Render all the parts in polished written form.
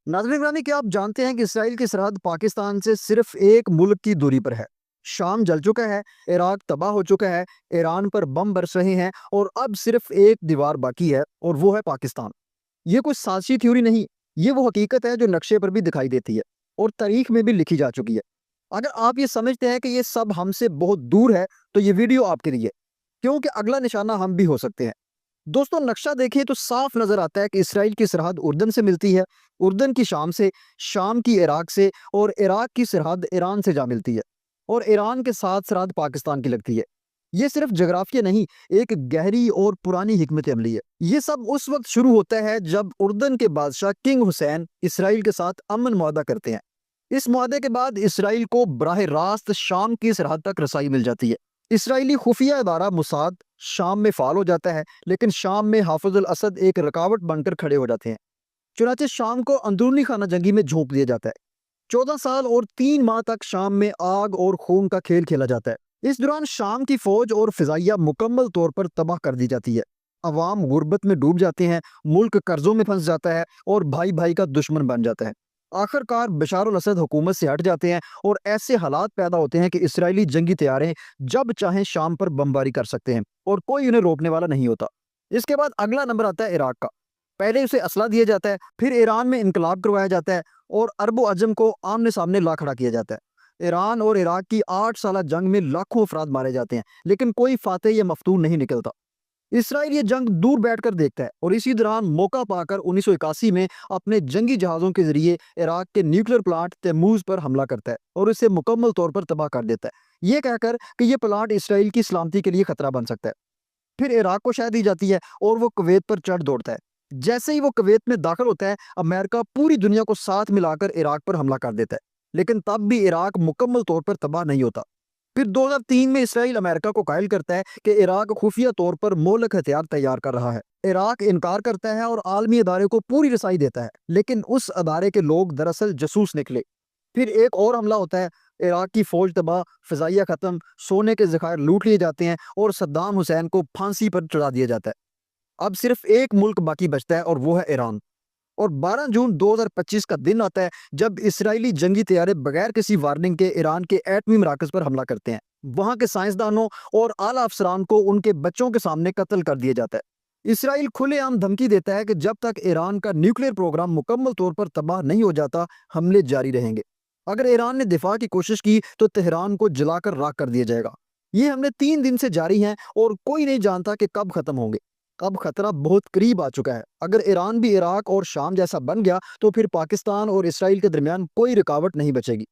नाज़रीन ग्रामी, क्या आप जानते हैं कि इसराइल की सरहद पाकिस्तान से सिर्फ एक मुल्क की दूरी पर है। शाम जल चुका है, इराक तबाह हो चुका है, ईरान पर बम बरस रहे हैं और अब सिर्फ एक दीवार बाकी है और वो है पाकिस्तान। ये कोई साजिशी थ्योरी नहीं, ये वो हकीकत है जो नक्शे पर भी दिखाई देती है और तारीख में भी लिखी जा चुकी है। अगर आप ये समझते हैं कि ये सब हमसे बहुत दूर है, तो ये वीडियो आपके लिए, क्योंकि अगला निशाना हम भी हो सकते हैं। दोस्तों, नक्शा देखिए तो साफ नजर आता है कि इसराइल की सरहद उर्दन से मिलती है, उर्दन की शाम से, शाम की इराक से, और इराक की सरहद ईरान से जा मिलती है, और ईरान के साथ सरहद पाकिस्तान की लगती है। ये सिर्फ जगराफिया नहीं, एक गहरी और पुरानी हिकमत अमली है। ये सब उस वक्त शुरू होता है जब उर्दन के बादशाह किंग हुसैन इसराइल के साथ अमन मुआहदा करते हैं। इस मुआहदे के बाद इसराइल को बराह रास्त शाम की सरहद तक रसाई मिल जाती है। इसराइली खुफिया इदारा मुसाद शाम में फाल हो जाता है, लेकिन शाम में हाफिजुल असद एक रुकावट बनकर खड़े हो जाते हैं। चुनाचे शाम को अंदरूनी खाना जंगी में झोंक दिया जाता है। 14 साल और 3 माह तक शाम में आग और खून का खेल खेला जाता है। इस दौरान शाम की फौज और फिजाइया मुकम्मल तौर पर तबाह कर दी जाती है। अवाम गुर्बत में डूब जाते हैं, मुल्क कर्जों में फंस जाता है और भाई भाई का दुश्मन बन जाता है। आखिरकार बशार अल असद हुकूमत से हट जाते हैं और ऐसे हालात पैदा होते हैं कि इसराइली जंगी तैयारे जब चाहें शाम पर बमबारी कर सकते हैं और कोई उन्हें रोकने वाला नहीं होता। इसके बाद अगला नंबर आता है इराक का। पहले उसे असला दिया जाता है, फिर ईरान में इनकलाब करवाया जाता है और अरब अजम को आमने सामने ला खड़ा किया जाता है। ईरान और इराक की 8 साल जंग में लाखों अफराद मारे जाते हैं, लेकिन कोई फातेह या मफ्तून नहीं निकलता। इसराइल ये जंग दूर बैठकर देखता है और इसी दौरान मौका पाकर 1981 में अपने जंगी जहाज़ों के जरिए इराक के न्यूक्लियर प्लांट तैमूज पर हमला करता है और इसे मुकम्मल तौर पर तबाह कर देता है, ये कहकर कि ये प्लांट इसराइल की सलामती के लिए खतरा बन सकता है। फिर इराक को शह दी जाती है और वो कुवैत पर चढ़ दौड़ता है। जैसे ही वो कुवैत में दाखिल होता है, अमेरिका पूरी दुनिया को साथ मिलाकर इराक पर हमला कर देता है, लेकिन तब भी इराक मुकम्मल तौर पर तबाह नहीं होता। फिर 2003 में इसराइल अमेरिका को कायल करता है कि इराक खुफिया तौर पर मोहलक हथियार तैयार कर रहा है। इराक इनकार करता है और आलमी अदारे को पूरी रसाई देता है, लेकिन उस अदारे के लोग दरअसल जसूस निकले। फिर एक और हमला होता है। इराक की फौज तबाह, फिजाइया खत्म, सोने के ज़खायर लूट लिए जाते हैं और सद्दाम हुसैन को फांसी पर चढ़ा दिया जाता है। अब सिर्फ एक मुल्क बाकी बचता है और वो है ईरान। और 12 जून 2025 का दिन आता है जब इसराइली जंगी तैयारे बगैर किसी वार्निंग के ईरान के एटमी मराकज पर हमला करते हैं। वहां के साइंसदानों और आला अफसरान को उनके बच्चों के सामने कत्ल कर दिया जाता है। इसराइल खुलेआम धमकी देता है कि जब तक ईरान का न्यूक्लियर प्रोग्राम मुकम्मल तौर पर तबाह नहीं हो जाता, हमले जारी रहेंगे। अगर ईरान ने दिफा की कोशिश की तो तेहरान को जलाकर राख कर दिया जाएगा। ये हमले 3 दिन से जारी हैं और कोई नहीं जानता कि कब खत्म होंगे। अब खतरा बहुत करीब आ चुका है। अगर ईरान भी इराक और शाम जैसा बन गया तो फिर पाकिस्तान और इसराइल के दरमियान कोई रुकावट नहीं बचेगी।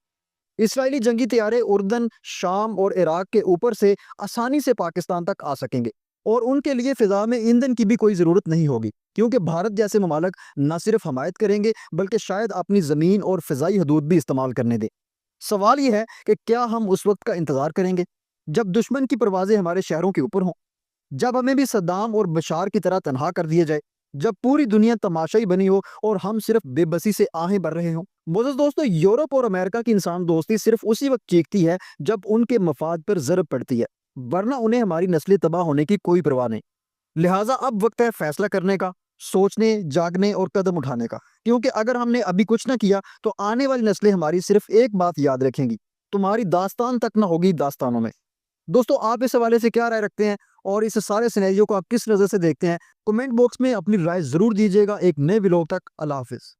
इसराइली जंगी तैयारे उर्दन, शाम और इराक के ऊपर से आसानी से पाकिस्तान तक आ सकेंगे और उनके लिए फिजा में ईंधन की भी कोई ज़रूरत नहीं होगी, क्योंकि भारत जैसे ममालिक न सिर्फ हमायत करेंगे बल्कि शायद अपनी ज़मीन और फ़िज़ाई हदूद भी इस्तेमाल करने दें। सवाल यह है कि क्या हम उस वक्त का इंतज़ार करेंगे जब दुश्मन की परवाज़ें हमारे शहरों के ऊपर हों, जब हमें भी सद्दाम और बशार की तरह तनहा कर दिया जाए, जब पूरी दुनिया तमाशाई बनी हो और हम सिर्फ बेबसी से आहें भर रहे हों। मोअज़्ज़ज़ दोस्तों, यूरोप और अमेरिका की इंसान दोस्ती सिर्फ उसी वक्त चीखती है जब उनके मफाद पर ज़रब पड़ती है, वरना उन्हें हमारी नस्लें तबाह होने की कोई परवाह नहीं। लिहाजा अब वक्त है फैसला करने का, सोचने, जागने और कदम उठाने का, क्योंकि अगर हमने अभी कुछ ना किया तो आने वाली नस्लें हमारी सिर्फ एक बात याद रखेंगी, तुम्हारी दास्तान तक ना होगी दास्तानों में। दोस्तों, आप इस हवाले से क्या राय रखते हैं और इस सारे सिनेरियो को आप किस नज़र से देखते हैं? कमेंट बॉक्स में अपनी राय ज़रूर दीजिएगा। एक नए व्लॉग तक अल्लाह हाफ़िज़।